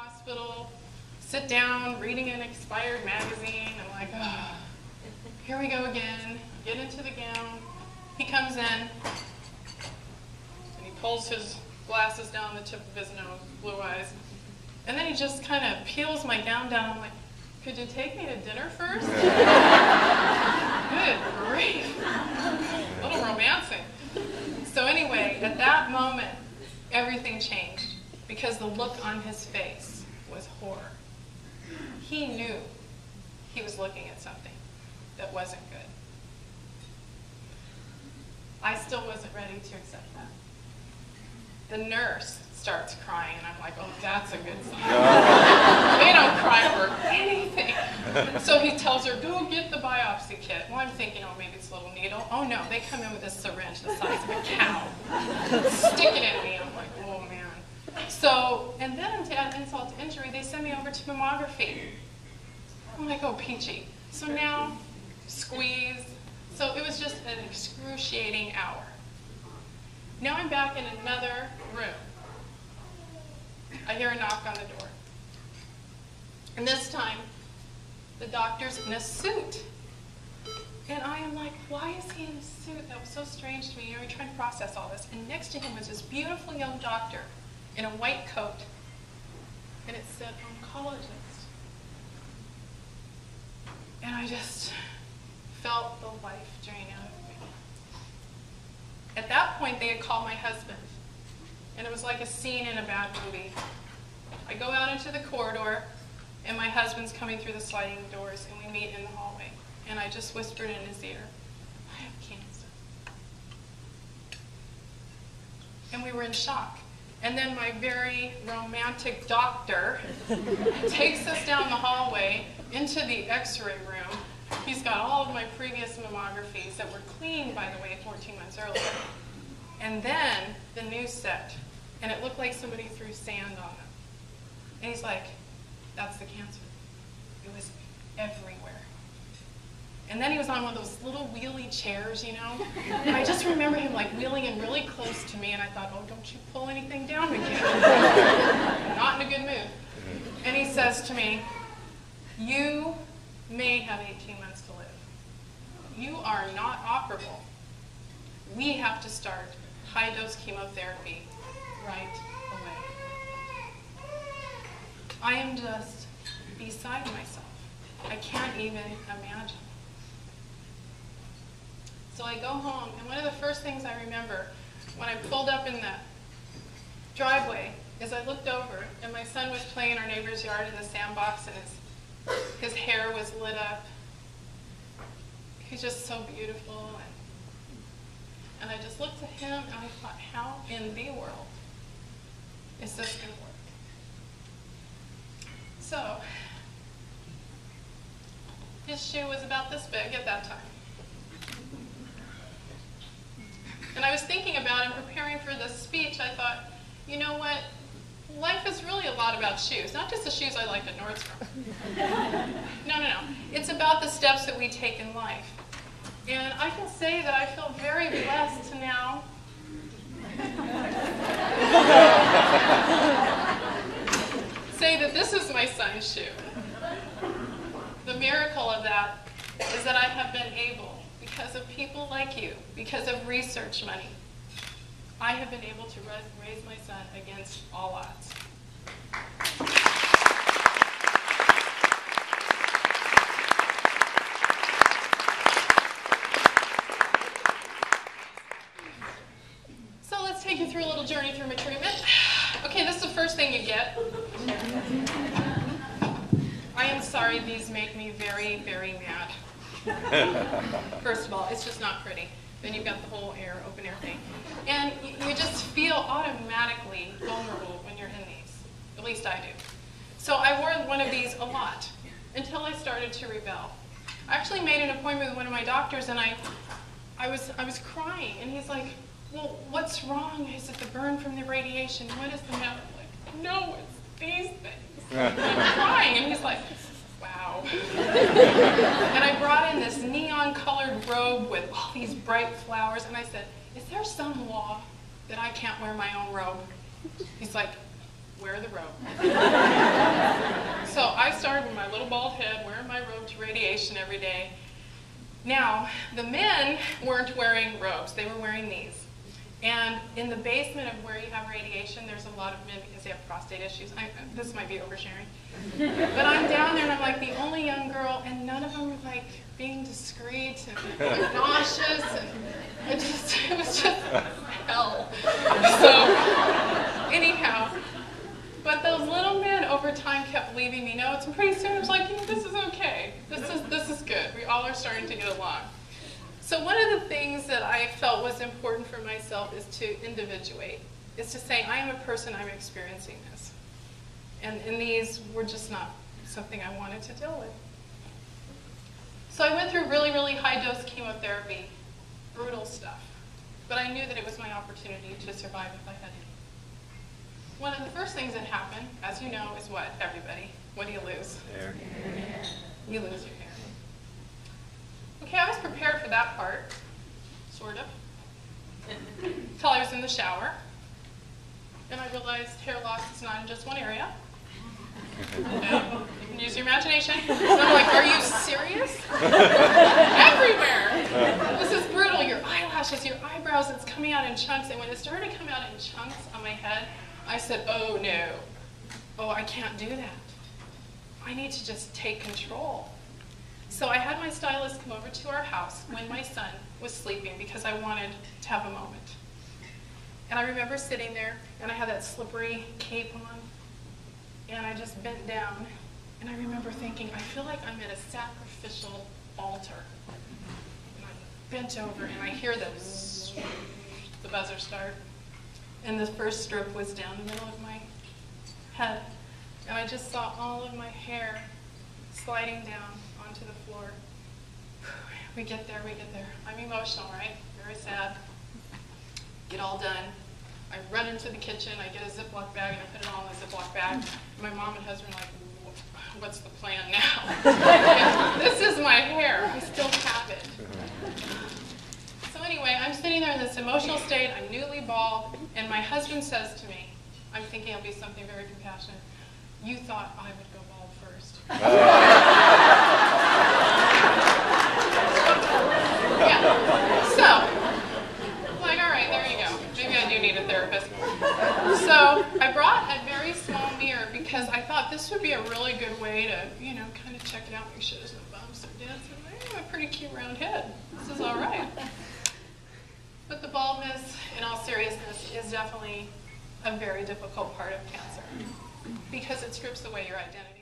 hospital, sit down, reading an expired magazine. I'm like, oh, here we go again. Get into the gown. He comes in, and he pulls his glasses down the tip of his nose, blue eyes, and then he just kind of peels my gown down. I'm like, could you take me to dinner first? Good grief. A little romancing. So anyway, at that moment, everything changed because the look on his face was horror. He knew he was looking at something that wasn't good. I still wasn't ready to accept that. The nurse starts crying, and I'm like, oh, that's a good sign. They don't cry for anything. So he tells her, go get the biopsy kit. Well, I'm thinking, oh, maybe it's a little needle. Oh, no, they come in with a syringe the size of a cow. Stick it in me. I'm like, oh, man. So, and then to add insult to injury, they send me over to mammography. I'm like, oh, peachy. So now, squeeze. So it was just an excruciating hour. Now I'm back in another room. I hear a knock on the door. And this time, the doctor's in a suit. And I am like, why is he in a suit? That was so strange to me. You know, you're trying to process all this. And next to him was this beautiful young doctor in a white coat. And it said, oncologist. And I just felt the life drain out of me. At that point, they had called my husband. And it was like a scene in a bad movie. I go out into the corridor, and my husband's coming through the sliding doors, and we meet in the hallway. And I just whispered in his ear, I have cancer. And we were in shock. And then my very romantic doctor takes us down the hallway into the x-ray room. He's got all of my previous mammographies that were clean, by the way, 14 months earlier. And then the news set, and it looked like somebody threw sand on them. And he's like, that's the cancer. It was everywhere. And then he was on one of those little wheelie chairs, you know? And I just remember him like wheeling in really close to me, and I thought, oh, don't you pull anything down again. I'm not in a good mood. And he says to me, you may have 18 months to live. You are not operable. We have to start high-dose chemotherapy right away. I am just beside myself. I can't even imagine. So I go home, and one of the first things I remember when I pulled up in the driveway is I looked over, and my son was playing in our neighbor's yard in the sandbox, and his hair was lit up. He's just so beautiful. And I just looked at him, and I thought, how in the world is this going to work? So, his shoe was about this big at that time. And I was thinking about and preparing for this speech, I thought, you know what? Life is really a lot about shoes, not just the shoes I liked at Nordstrom. No. It's about the steps that we take in life. And I can say that I feel very blessed to now say that this is my son's shoe. The miracle of that is that I have been able, because of people like you, because of research money, I have been able to raise my son against all odds. So let's take you through a little journey through my treatment. Okay, this is the first thing you get. I am sorry, these make me very, very mad. First of all, it's just not pretty. Then you've got the whole open air thing. And you just feel automatically vulnerable when you're in these. At least I do. So I wore one of these a lot until I started to rebel. I actually made an appointment with one of my doctors, and I was crying. And he's like, well, what's wrong? Is it the burn from the radiation? What is the matter? I'm like, no, it's these things. And I'm crying, and he's like, wow. And I brought in this neon-colored robe with all these bright flowers, and I said, is there some law that I can't wear my own robe? He's like, wear the robe. So I started with my little bald head, wearing my robe to radiation every day. Now, the men weren't wearing robes, they were wearing these. And in the basement of where you have radiation, there's a lot of men because they have prostate issues. This might be oversharing. But I'm down there and I'm like the only young girl, and none of them were like being discreet and nauseous. And it was just hell. So, anyhow, but those little men over time kept leaving me notes, and pretty soon it was like, you know, this is okay. This is good. We all are starting to get along. So one of the things that I felt was important for myself is to individuate, is to say, I am a person, I'm experiencing this. And these were just not something I wanted to deal with. So I went through really, really high-dose chemotherapy, brutal stuff. But I knew that it was my opportunity to survive if I had to. One of the first things that happened, as you know, is what, everybody? What do you lose? Hair. You lose your hair. Okay, I was prepared for that part, sort of, until I was in the shower, and I realized hair loss is not in just one area. Okay, you can use your imagination. And I'm like, are you serious? Everywhere! This is brutal. Your eyelashes, your eyebrows, it's coming out in chunks, and when it started to come out in chunks on my head, I said, oh no. Oh, I can't do that. I need to just take control. So I had my stylist come over to our house when my son was sleeping because I wanted to have a moment. And I remember sitting there, and I had that slippery cape on, and I just bent down, and I remember thinking, I feel like I'm at a sacrificial altar. And I bent over, and I hear the buzzer start, and the first stroke was down the middle of my head, and I just saw all of my hair sliding down onto the floor. We get there. I'm emotional, right? Very sad. Get all done. I run into the kitchen, I get a Ziploc bag, and I put it all in the Ziploc bag. My mom and husband are like, what's the plan now? This is my hair. I still have it. So anyway, I'm sitting there in this emotional state. I'm newly bald, and my husband says to me, I'm thinking it'll be something very compassionate, you thought I would go bald first. Yeah. So, like, all right, there you go. Maybe I do need a therapist. So I brought a very small mirror because I thought this would be a really good way to, you know, kind of check it out, make sure there's no bumps or dents. And I have a pretty cute round head. This is all right. But the baldness, in all seriousness, is definitely a very difficult part of cancer because it strips away your identity.